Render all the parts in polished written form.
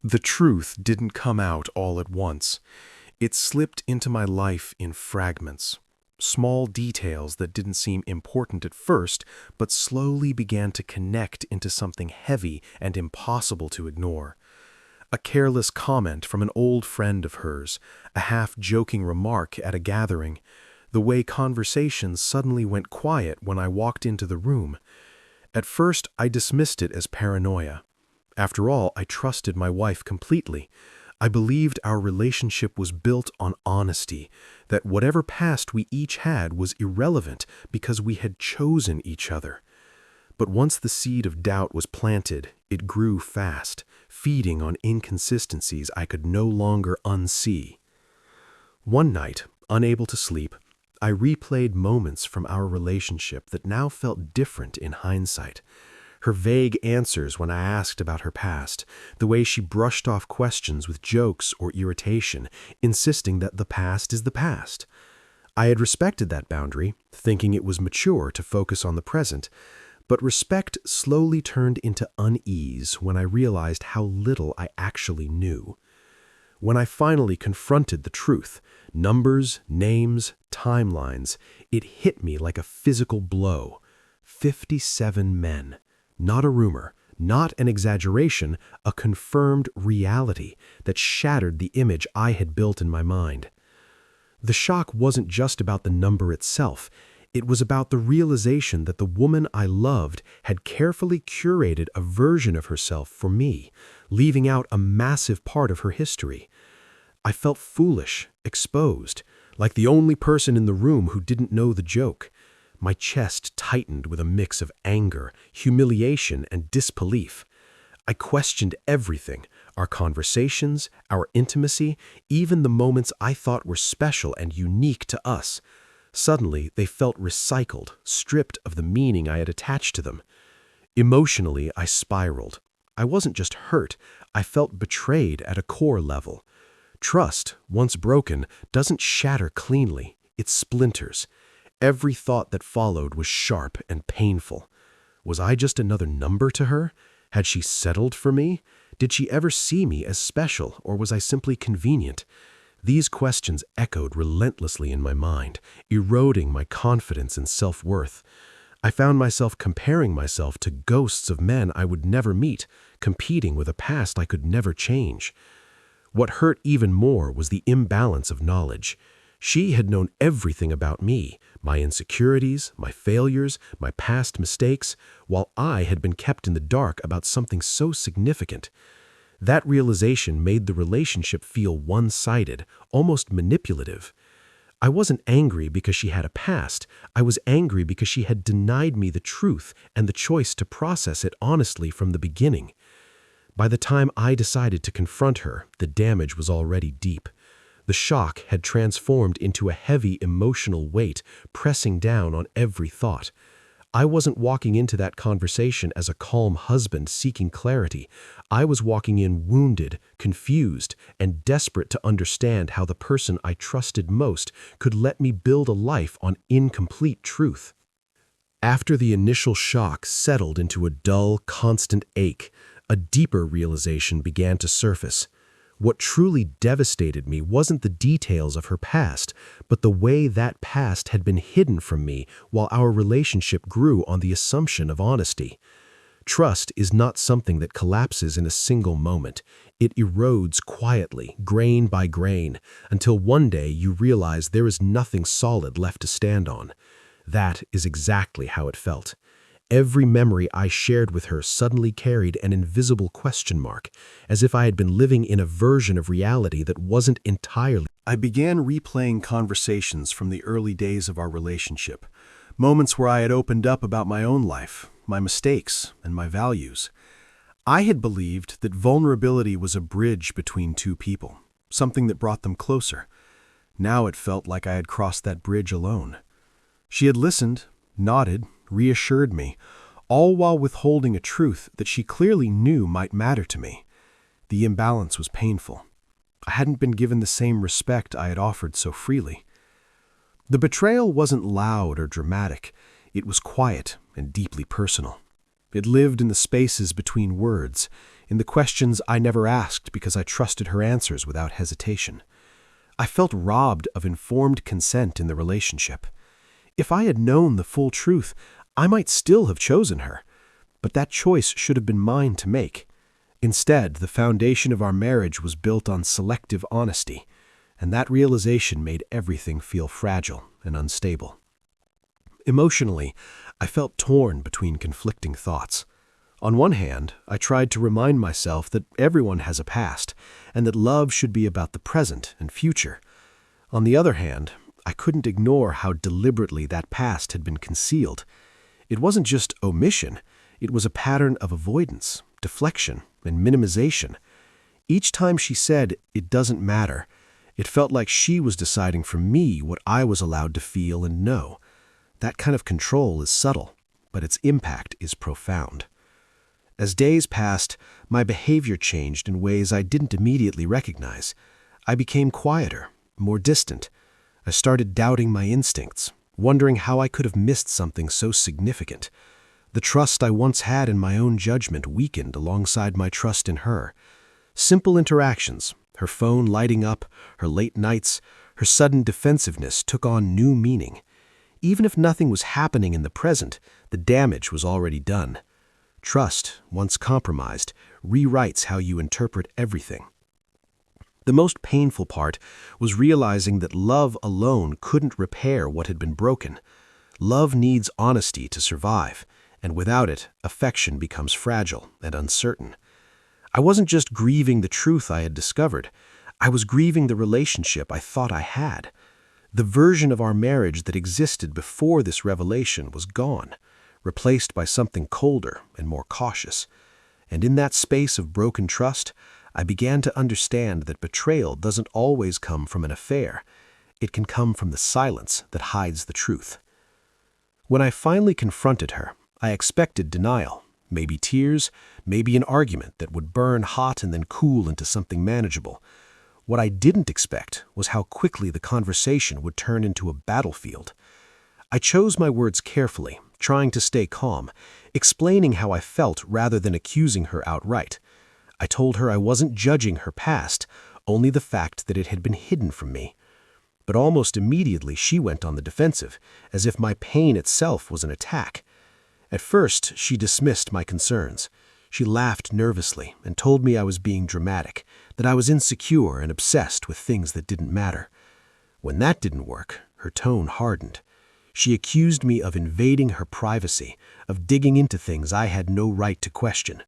The truth didn't come out all at once. It slipped into my life in fragments. Small details that didn't seem important at first, but slowly began to connect into something heavy and impossible to ignore. A careless comment from an old friend of hers, a half-joking remark at a gathering, the way conversations suddenly went quiet when I walked into the room. At first, I dismissed it as paranoia. After all, I trusted my wife completely. I believed our relationship was built on honesty, that whatever past we each had was irrelevant because we had chosen each other. But once the seed of doubt was planted, it grew fast, feeding on inconsistencies I could no longer unsee. One night, unable to sleep, I replayed moments from our relationship that now felt different in hindsight. Her vague answers when I asked about her past, the way she brushed off questions with jokes or irritation, insisting that the past is the past. I had respected that boundary, thinking it was mature to focus on the present, but respect slowly turned into unease when I realized how little I actually knew. When I finally confronted the truth, numbers, names, timelines, it hit me like a physical blow. 57 men. Not a rumor, not an exaggeration, a confirmed reality that shattered the image I had built in my mind. The shock wasn't just about the number itself. It was about the realization that the woman I loved had carefully curated a version of herself for me, leaving out a massive part of her history. I felt foolish, exposed, like the only person in the room who didn't know the joke. My chest tightened with a mix of anger, humiliation, and disbelief. I questioned everything, our conversations, our intimacy, even the moments I thought were special and unique to us. Suddenly, they felt recycled, stripped of the meaning I had attached to them. Emotionally, I spiraled. I wasn't just hurt, I felt betrayed at a core level. Trust, once broken, doesn't shatter cleanly, it splinters. Every thought that followed was sharp and painful. Was I just another number to her? Had she settled for me? Did she ever see me as special, or was I simply convenient? These questions echoed relentlessly in my mind, eroding my confidence and self-worth. I found myself comparing myself to ghosts of men I would never meet, competing with a past I could never change. What hurt even more was the imbalance of knowledge. She had known everything about me, my insecurities, my failures, my past mistakes, while I had been kept in the dark about something so significant. That realization made the relationship feel one-sided, almost manipulative. I wasn't angry because she had a past. I was angry because she had denied me the truth and the choice to process it honestly from the beginning. By the time I decided to confront her, the damage was already deep. The shock had transformed into a heavy emotional weight, pressing down on every thought. I wasn't walking into that conversation as a calm husband seeking clarity. I was walking in wounded, confused, and desperate to understand how the person I trusted most could let me build a life on incomplete truth. After the initial shock settled into a dull, constant ache, a deeper realization began to surface. What truly devastated me wasn't the details of her past, but the way that past had been hidden from me while our relationship grew on the assumption of honesty. Trust is not something that collapses in a single moment. It erodes quietly, grain by grain, until one day you realize there is nothing solid left to stand on. That is exactly how it felt. Every memory I shared with her suddenly carried an invisible question mark, as if I had been living in a version of reality that wasn't entirely. I began replaying conversations from the early days of our relationship, moments where I had opened up about my own life, my mistakes, and my values. I had believed that vulnerability was a bridge between two people, something that brought them closer. Now it felt like I had crossed that bridge alone. She had listened, nodded, reassured me, all while withholding a truth that she clearly knew might matter to me. The imbalance was painful. I hadn't been given the same respect I had offered so freely. The betrayal wasn't loud or dramatic. It was quiet and deeply personal. It lived in the spaces between words, in the questions I never asked because I trusted her answers without hesitation. I felt robbed of informed consent in the relationship. If I had known the full truth, I might still have chosen her, but that choice should have been mine to make. Instead, the foundation of our marriage was built on selective honesty, and that realization made everything feel fragile and unstable. Emotionally, I felt torn between conflicting thoughts. On one hand, I tried to remind myself that everyone has a past, and that love should be about the present and future. On the other hand, I couldn't ignore how deliberately that past had been concealed. It wasn't just omission, it was a pattern of avoidance, deflection, and minimization. Each time she said, "It doesn't matter," it felt like she was deciding for me what I was allowed to feel and know. That kind of control is subtle, but its impact is profound. As days passed, my behavior changed in ways I didn't immediately recognize. I became quieter, more distant. I started doubting my instincts, wondering how I could have missed something so significant. The trust I once had in my own judgment weakened alongside my trust in her. Simple interactions, her phone lighting up, her late nights, her sudden defensiveness took on new meaning. Even if nothing was happening in the present, the damage was already done. Trust, once compromised, rewrites how you interpret everything. The most painful part was realizing that love alone couldn't repair what had been broken. Love needs honesty to survive, and without it, affection becomes fragile and uncertain. I wasn't just grieving the truth I had discovered. I was grieving the relationship I thought I had. The version of our marriage that existed before this revelation was gone, replaced by something colder and more cautious. And in that space of broken trust, I began to understand that betrayal doesn't always come from an affair. It can come from the silence that hides the truth. When I finally confronted her, I expected denial, maybe tears, maybe an argument that would burn hot and then cool into something manageable. What I didn't expect was how quickly the conversation would turn into a battlefield. I chose my words carefully, trying to stay calm, explaining how I felt rather than accusing her outright. I told her I wasn't judging her past, only the fact that it had been hidden from me. But almost immediately she went on the defensive, as if my pain itself was an attack. At first, she dismissed my concerns. She laughed nervously and told me I was being dramatic, that I was insecure and obsessed with things that didn't matter. When that didn't work, her tone hardened. She accused me of invading her privacy, of digging into things I had no right to question.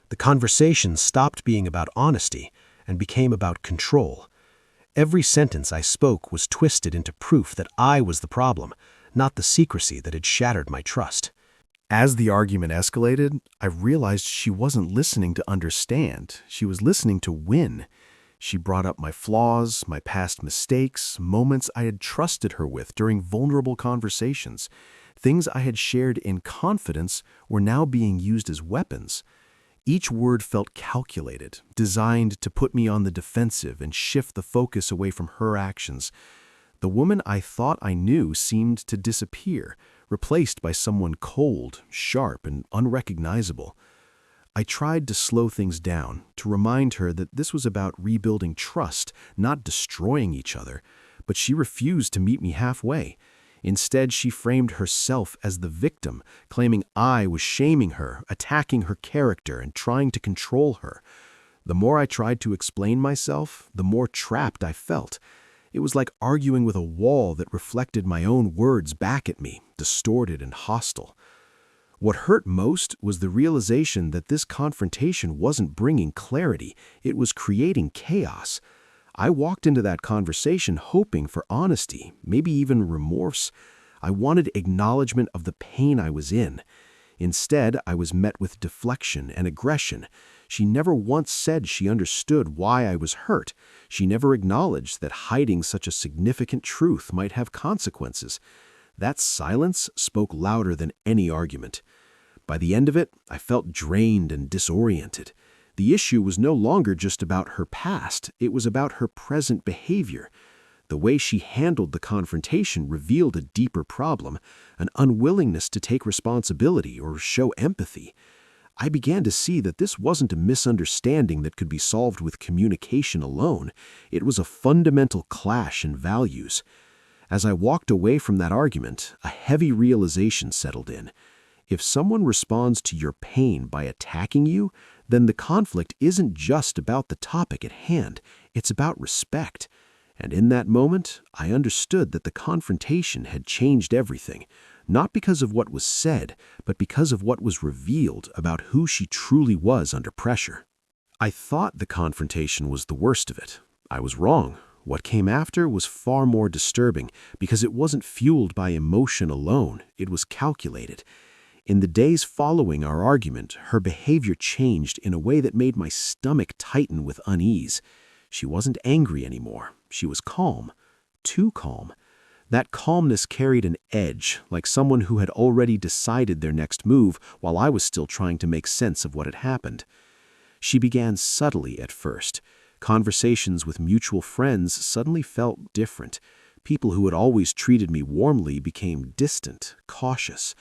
The conversation stopped being about honesty and became about control. Every sentence I spoke was twisted into proof that I was the problem, not the secrecy that had shattered my trust. As the argument escalated, I realized she wasn't listening to understand. She was listening to win. She brought up my flaws, my past mistakes, moments I had trusted her with during vulnerable conversations. Things I had shared in confidence were now being used as weapons. Each word felt calculated, designed to put me on the defensive and shift the focus away from her actions. The woman I thought I knew seemed to disappear, replaced by someone cold, sharp, and unrecognizable. I tried to slow things down, to remind her that this was about rebuilding trust, not destroying each other, but she refused to meet me halfway. Instead, she framed herself as the victim, claiming I was shaming her, attacking her character, and trying to control her. The more I tried to explain myself, the more trapped I felt. It was like arguing with a wall that reflected my own words back at me, distorted and hostile. What hurt most was the realization that this confrontation wasn't bringing clarity, it was creating chaos. I walked into that conversation hoping for honesty, maybe even remorse. I wanted acknowledgement of the pain I was in. Instead, I was met with deflection and aggression. She never once said she understood why I was hurt. She never acknowledged that hiding such a significant truth might have consequences. That silence spoke louder than any argument. By the end of it, I felt drained and disoriented. The issue was no longer just about her past, it was about her present behavior. The way she handled the confrontation revealed a deeper problem, an unwillingness to take responsibility or show empathy. I began to see that this wasn't a misunderstanding that could be solved with communication alone. It was a fundamental clash in values. As I walked away from that argument, a heavy realization settled in. If someone responds to your pain by attacking you, then the conflict isn't just about the topic at hand, it's about respect. And in that moment, I understood that the confrontation had changed everything, not because of what was said, but because of what was revealed about who she truly was under pressure. I thought the confrontation was the worst of it. I was wrong. What came after was far more disturbing because it wasn't fueled by emotion alone, it was calculated. In the days following our argument, her behavior changed in a way that made my stomach tighten with unease. She wasn't angry anymore. She was calm. Too calm. That calmness carried an edge, like someone who had already decided their next move while I was still trying to make sense of what had happened. She began subtly at first. Conversations with mutual friends suddenly felt different. People who had always treated me warmly became distant, cautious.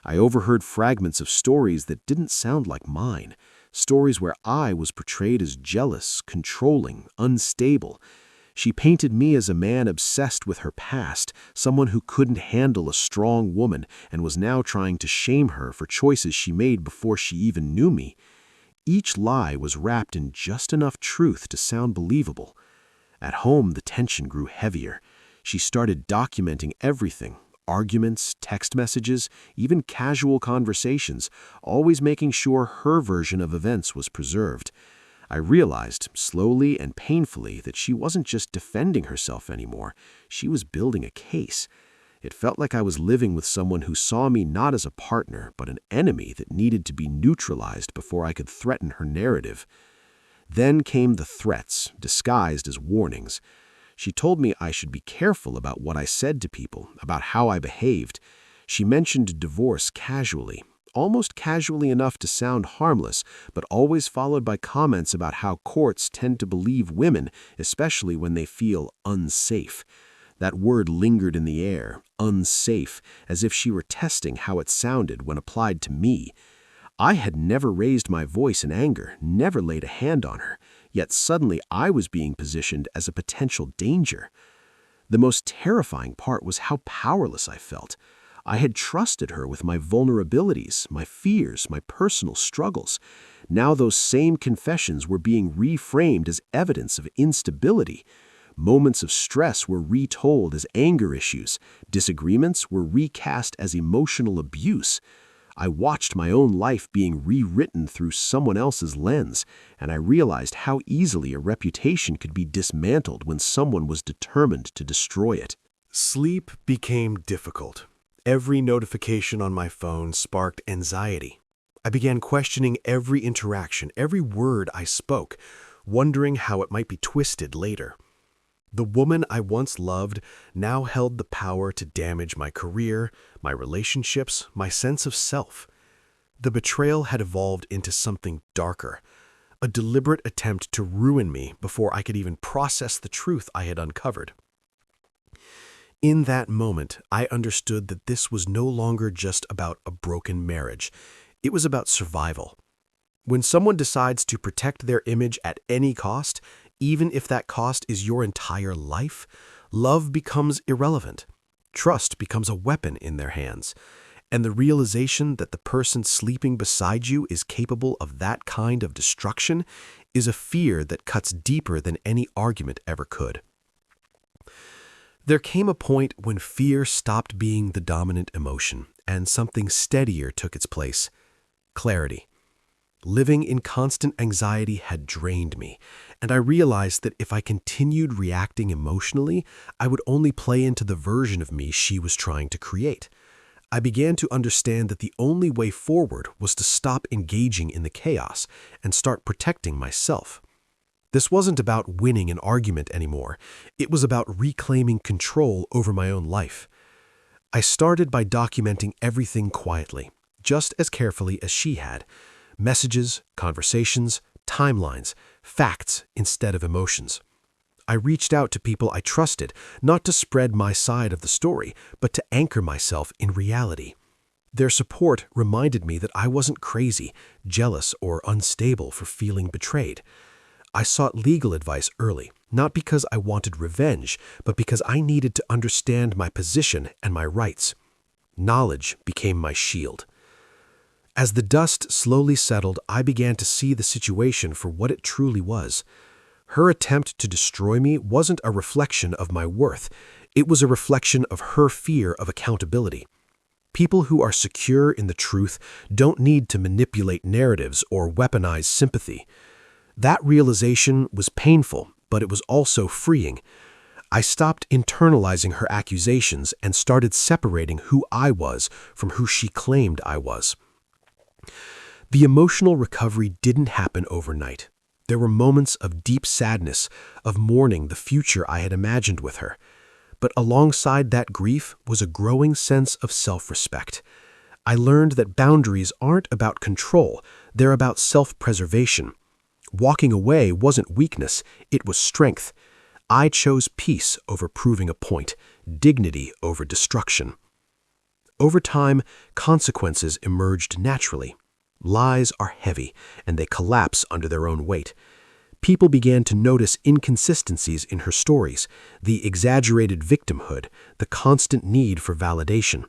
I overheard fragments of stories that didn't sound like mine, stories where I was portrayed as jealous, controlling, unstable. She painted me as a man obsessed with her past, someone who couldn't handle a strong woman and was now trying to shame her for choices she made before she even knew me. Each lie was wrapped in just enough truth to sound believable. At home, the tension grew heavier. She started documenting everything. Arguments, text messages, even casual conversations, always making sure her version of events was preserved. I realized, slowly and painfully, that she wasn't just defending herself anymore. She was building a case. It felt like I was living with someone who saw me not as a partner, but an enemy that needed to be neutralized before I could threaten her narrative. Then came the threats, disguised as warnings. She told me I should be careful about what I said to people, about how I behaved. She mentioned divorce casually, almost casually enough to sound harmless, but always followed by comments about how courts tend to believe women, especially when they feel unsafe. That word lingered in the air, unsafe, as if she were testing how it sounded when applied to me. I had never raised my voice in anger, never laid a hand on her, yet suddenly I was being positioned as a potential danger. The most terrifying part was how powerless I felt. I had trusted her with my vulnerabilities, my fears, my personal struggles. Now those same confessions were being reframed as evidence of instability. Moments of stress were retold as anger issues. Disagreements were recast as emotional abuse. I watched my own life being rewritten through someone else's lens, and I realized how easily a reputation could be dismantled when someone was determined to destroy it. Sleep became difficult. Every notification on my phone sparked anxiety. I began questioning every interaction, every word I spoke, wondering how it might be twisted later. The woman I once loved now held the power to damage my career, my relationships, my sense of self. The betrayal had evolved into something darker, a deliberate attempt to ruin me before I could even process the truth I had uncovered. In that moment, I understood that this was no longer just about a broken marriage. It was about survival. When someone decides to protect their image at any cost, even if that cost is your entire life, love becomes irrelevant. Trust becomes a weapon in their hands. And the realization that the person sleeping beside you is capable of that kind of destruction is a fear that cuts deeper than any argument ever could. There came a point when fear stopped being the dominant emotion, and something steadier took its place: clarity. Living in constant anxiety had drained me, and I realized that if I continued reacting emotionally, I would only play into the version of me she was trying to create. I began to understand that the only way forward was to stop engaging in the chaos and start protecting myself. This wasn't about winning an argument anymore. It was about reclaiming control over my own life. I started by documenting everything quietly, just as carefully as she had. Messages, conversations, timelines, facts instead of emotions. I reached out to people I trusted, not to spread my side of the story, but to anchor myself in reality. Their support reminded me that I wasn't crazy, jealous, or unstable for feeling betrayed. I sought legal advice early, not because I wanted revenge, but because I needed to understand my position and my rights. Knowledge became my shield. As the dust slowly settled, I began to see the situation for what it truly was. Her attempt to destroy me wasn't a reflection of my worth. It was a reflection of her fear of accountability. People who are secure in the truth don't need to manipulate narratives or weaponize sympathy. That realization was painful, but it was also freeing. I stopped internalizing her accusations and started separating who I was from who she claimed I was. The emotional recovery didn't happen overnight. There were moments of deep sadness, of mourning the future I had imagined with her. But alongside that grief was a growing sense of self-respect. I learned that boundaries aren't about control, they're about self-preservation. Walking away wasn't weakness, it was strength. I chose peace over proving a point, dignity over destruction. Over time, consequences emerged naturally. Lies are heavy, and they collapse under their own weight. People began to notice inconsistencies in her stories, the exaggerated victimhood, the constant need for validation.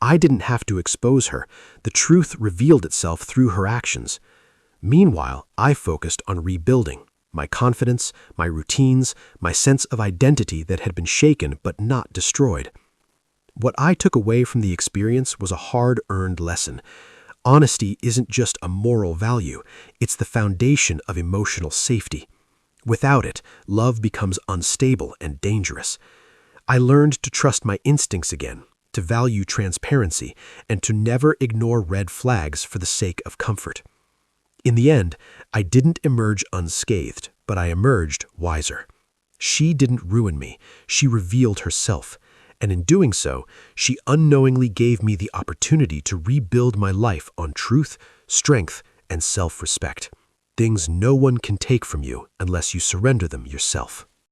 I didn't have to expose her. The truth revealed itself through her actions. Meanwhile, I focused on rebuilding my confidence, my routines, my sense of identity that had been shaken but not destroyed. What I took away from the experience was a hard-earned lesson. Honesty isn't just a moral value, it's the foundation of emotional safety. Without it, love becomes unstable and dangerous. I learned to trust my instincts again, to value transparency, and to never ignore red flags for the sake of comfort. In the end, I didn't emerge unscathed, but I emerged wiser. She didn't ruin me, she revealed herself. And in doing so, she unknowingly gave me the opportunity to rebuild my life on truth, strength, and self-respect. Things no one can take from you unless you surrender them yourself.